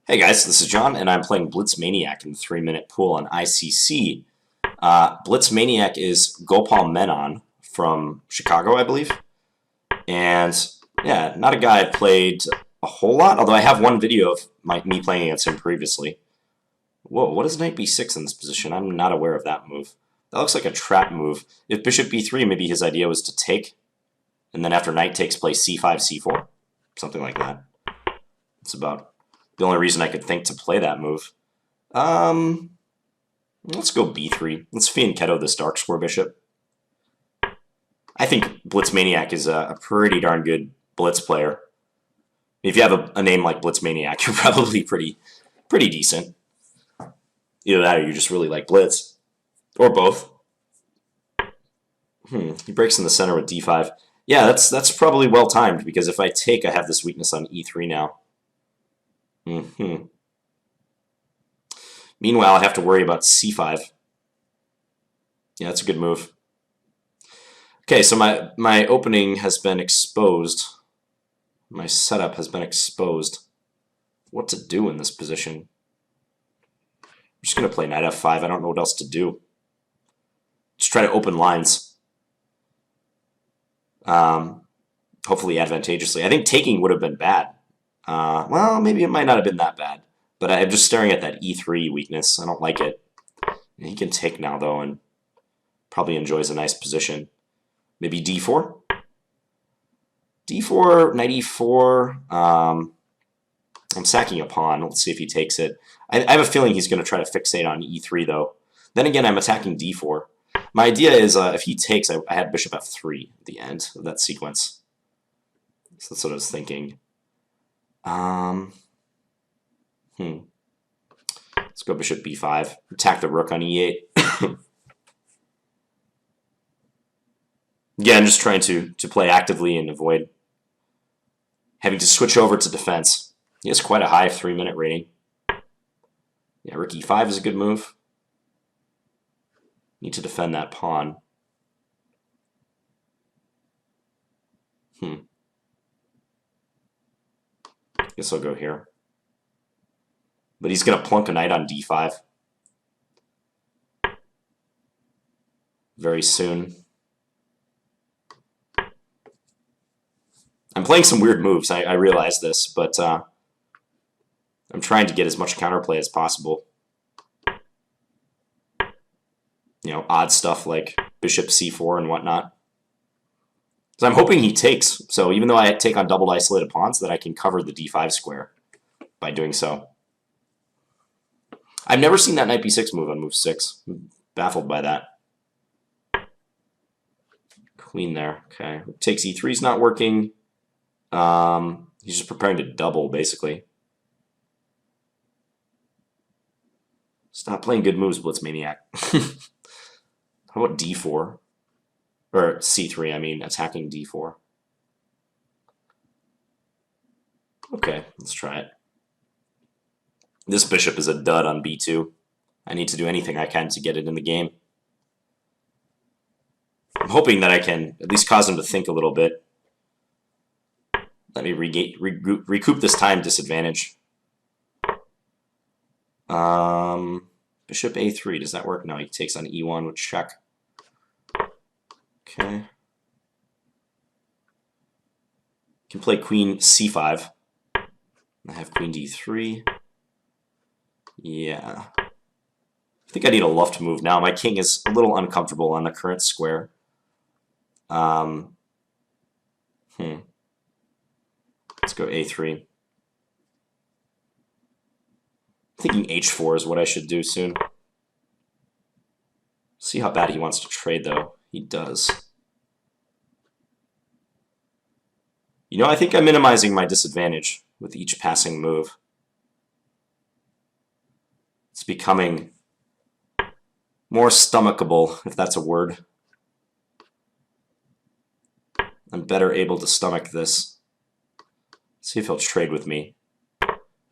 Hey guys, this is John, and I'm playing Blitz Maniac in the 3-minute pool on ICC. Blitz Maniac is Gopal Menon from Chicago, I believe. And yeah, not a guy I've played a whole lot, although I have one video of me playing against him previously. Whoa, what is knight b6 in this position? I'm not aware of that move. That looks like a trap move. If bishop b3, maybe his idea was to take, and then after knight takes, play c5, c4. Something like that. It's about the only reason I could think to play that move. Let's go b3. Let's fianchetto this dark square bishop. I think Blitz Maniac is a pretty darn good blitz player. If you have a name like Blitz Maniac, you're probably pretty decent. Either that or you just really like blitz. Or both. He breaks in the center with d5. Yeah, that's probably well timed, because if I take, I have this weakness on e3 now. Meanwhile, I have to worry about c5. Yeah, that's a good move. Okay, so my opening has been exposed. My setup has been exposed. What to do in this position? I'm just going to play knight f5. I don't know what else to do. Just try to open lines. Hopefully advantageously. I think taking would have been bad. Well, maybe it might not have been that bad. But I'm just staring at that e3 weakness. I don't like it. He can take now, though, and probably enjoys a nice position. Maybe d4? d4, knight e4. I'm sacking a pawn. Let's see if he takes it. I have a feeling he's going to try to fixate on e3, though. Then again, I'm attacking d4. My idea is if he takes, I had bishop f3 at the end of that sequence. So that's what I was thinking. Let's go bishop b5. Attack the rook on e8. Again, just trying to play actively and avoid having to switch over to defense. He has quite a high 3-minute rating. Yeah, rook e5 is a good move. Need to defend that pawn. Guess I'll go here. But he's going to plunk a knight on d5 very soon. I'm playing some weird moves, I realize this, but I'm trying to get as much counterplay as possible. You know, odd stuff like bishop c4 and whatnot. So I'm hoping he takes, so even though I take on doubled isolated pawns, that I can cover the d5 square by doing so. I've never seen that knight b6 move on move 6. I'm baffled by that. Queen there. Okay. Takes e3 is not working. He's just preparing to double, basically. Stop playing good moves, Blitz Maniac. How about d4? Or c3, I mean, attacking d4. Okay, let's try it. This bishop is a dud on b2. I need to do anything I can to get it in the game. I'm hoping that I can at least cause him to think a little bit. Let me recoup this time disadvantage. Bishop a3, does that work? No, he takes on e1 with check. Okay. Can play queen c5. I have queen d3. Yeah. I think I need a luft move now. My king is a little uncomfortable on the current square. Let's go a3. I'm thinking h4 is what I should do soon. See how bad he wants to trade, though. He does. You know, I think I'm minimizing my disadvantage with each passing move. It's becoming more stomachable, if that's a word. I'm better able to stomach this. See if he'll trade with me.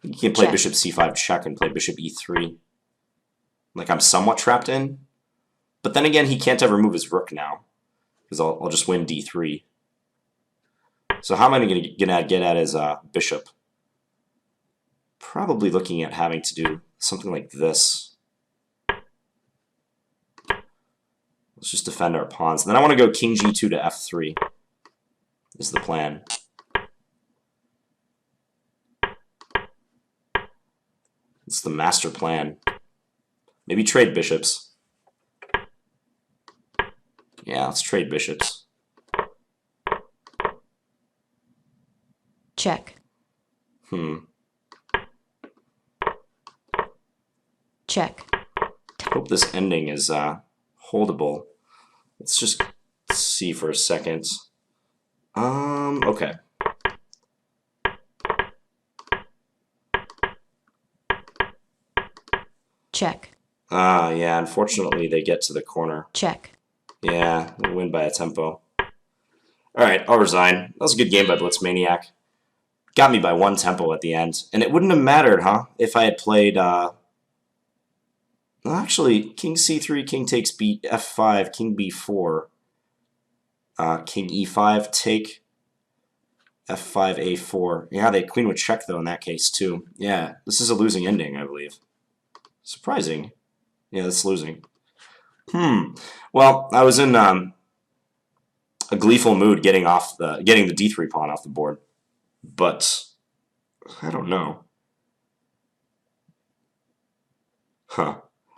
He can play bishop c5 check and play bishop e3. Like I'm somewhat trapped in. But then again, he can't ever move his rook now, because I'll just win d3. So how am I going to get at his bishop? probably looking at having to do something like this. Let's just defend our pawns. And then I want to go king g2 to f3 is the plan. It's the master plan. Maybe trade bishops. Yeah, let's trade bishops. Check. Check. Hope this ending is holdable. Let's just see for a second. Okay. Check. Yeah, unfortunately they get to the corner. Check. Yeah, we win by a tempo. Alright, I'll resign. That was a good game by Blitzmaniac. Got me by 1 tempo at the end. And it wouldn't have mattered, huh? If I had played, well, actually, king c3, king takes f5, king b4, king e5, take f5, a4. Yeah, the queen would check, though, in that case, too. Yeah, this is a losing ending, I believe. Surprising. Yeah, it's losing. Well, I was in a gleeful mood getting the d3 pawn off the board, but I don't know.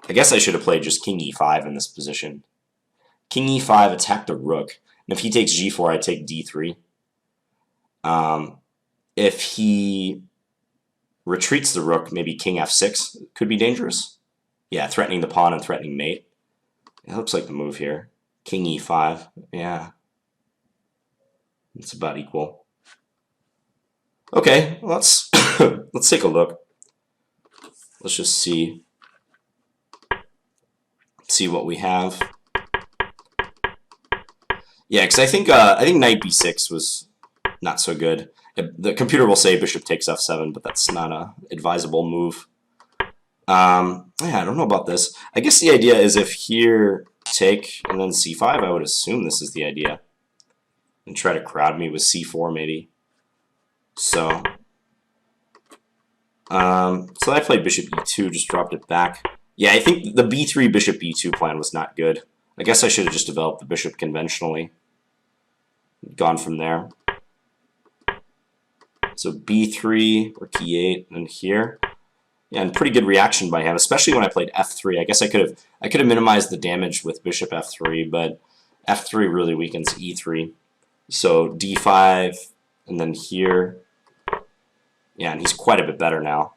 I guess I should have played just king e5 in this position. King e5, attack the rook, and if he takes g4, I take d3. If he retreats the rook, maybe king f6 could be dangerous. Yeah, threatening the pawn and threatening mate. It looks like the move here. King e5. Yeah. It's about equal. Okay, let's let's take a look. Let's just see what we have. Yeah, because I think knight b6 was not so good. The computer will say bishop takes f7, but that's not a advisable move. Yeah, I don't know about this. I guess the idea is if here take and then c5, I would assume this is the idea. And try to crowd me with c4 maybe. So I played bishop e2, just dropped it back. Yeah, I think the b3 bishop e2 plan was not good. I guess I should have just developed the bishop conventionally. Gone from there. So b3 or e8 and here. Yeah, and pretty good reaction by him, especially when I played f3. I guess I could have minimized the damage with bishop f3, but f3 really weakens e3. So d5 and then here. Yeah, and he's quite a bit better now.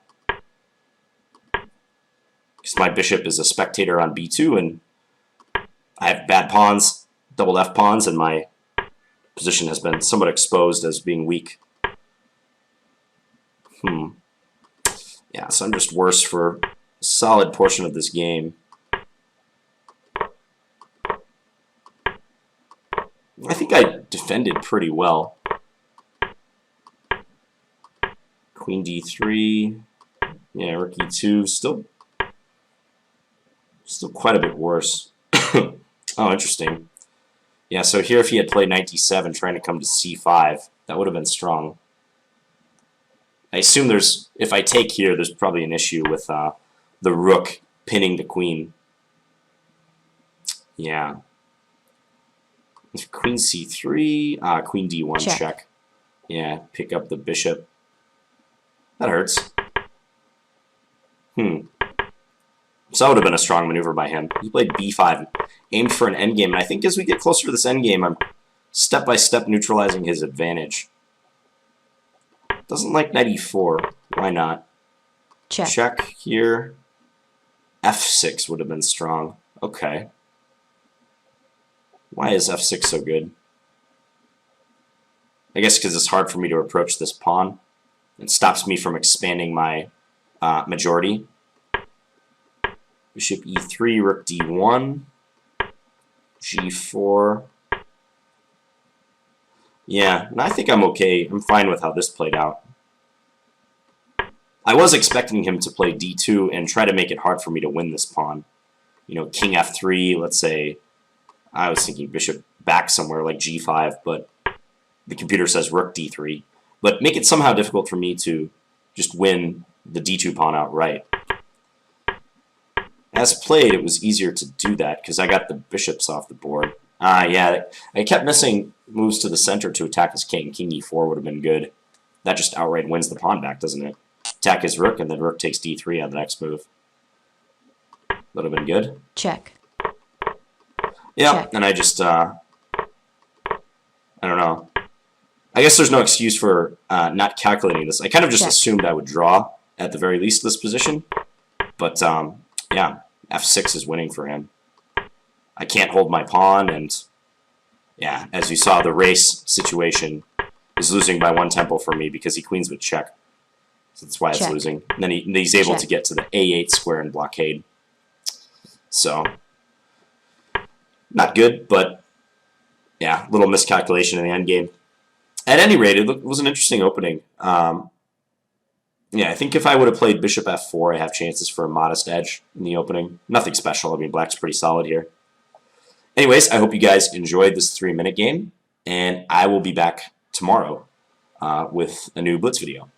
Because my bishop is a spectator on b2, and I have bad pawns, double f pawns, and my position has been somewhat exposed as being weak. Yeah, so I'm just worse for a solid portion of this game. I think I defended pretty well. Queen d3. Yeah, rook e2. Still quite a bit worse. Oh, interesting. Yeah, so here if he had played knight d7 trying to come to c5, that would have been strong. I assume if I take here, there's probably an issue with the rook pinning the queen. Yeah. Queen c3, queen d1 check. Yeah, pick up the bishop. That hurts. So that would have been a strong maneuver by him. He played b5, aimed for an endgame, and I think as we get closer to this endgame, I'm step-by-step neutralizing his advantage. Doesn't like knight e4. Why not? Check here. f6 would have been strong. Okay. Why is f6 so good? I guess because it's hard for me to approach this pawn. It stops me from expanding my majority. Bishop e3, rook d1, g4. Yeah, and I think I'm okay. I'm fine with how this played out. I was expecting him to play d2 and try to make it hard for me to win this pawn. You know, king f3, let's say. I was thinking bishop back somewhere like g5, but the computer says rook d3. But make it somehow difficult for me to just win the d2 pawn outright. As played, it was easier to do that because I got the bishops off the board. Yeah, I kept missing moves to the center to attack his king. King e4 would have been good. That just outright wins the pawn back, doesn't it? Attack his rook, and then rook takes d3 on the next move. Would have been good. Check. Yeah, Check. and I just, I don't know. I guess there's no excuse for not calculating this. I kind of just Check. assumed I would draw at the very least this position. But, yeah, f6 is winning for him. I can't hold my pawn, and, yeah, as you saw, the race situation is losing by 1 tempo for me because he queens with check. So that's why it's Check. losing. And then he's able Check. to get to the a8 square and blockade. So, not good, but, yeah, little miscalculation in the endgame. At any rate, it was an interesting opening. Yeah, I think if I would have played bishop f4, I have chances for a modest edge in the opening. Nothing special. I mean, black's pretty solid here. Anyways, I hope you guys enjoyed this 3-minute game, and I will be back tomorrow with a new Blitz video.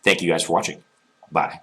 Thank you guys for watching. Bye.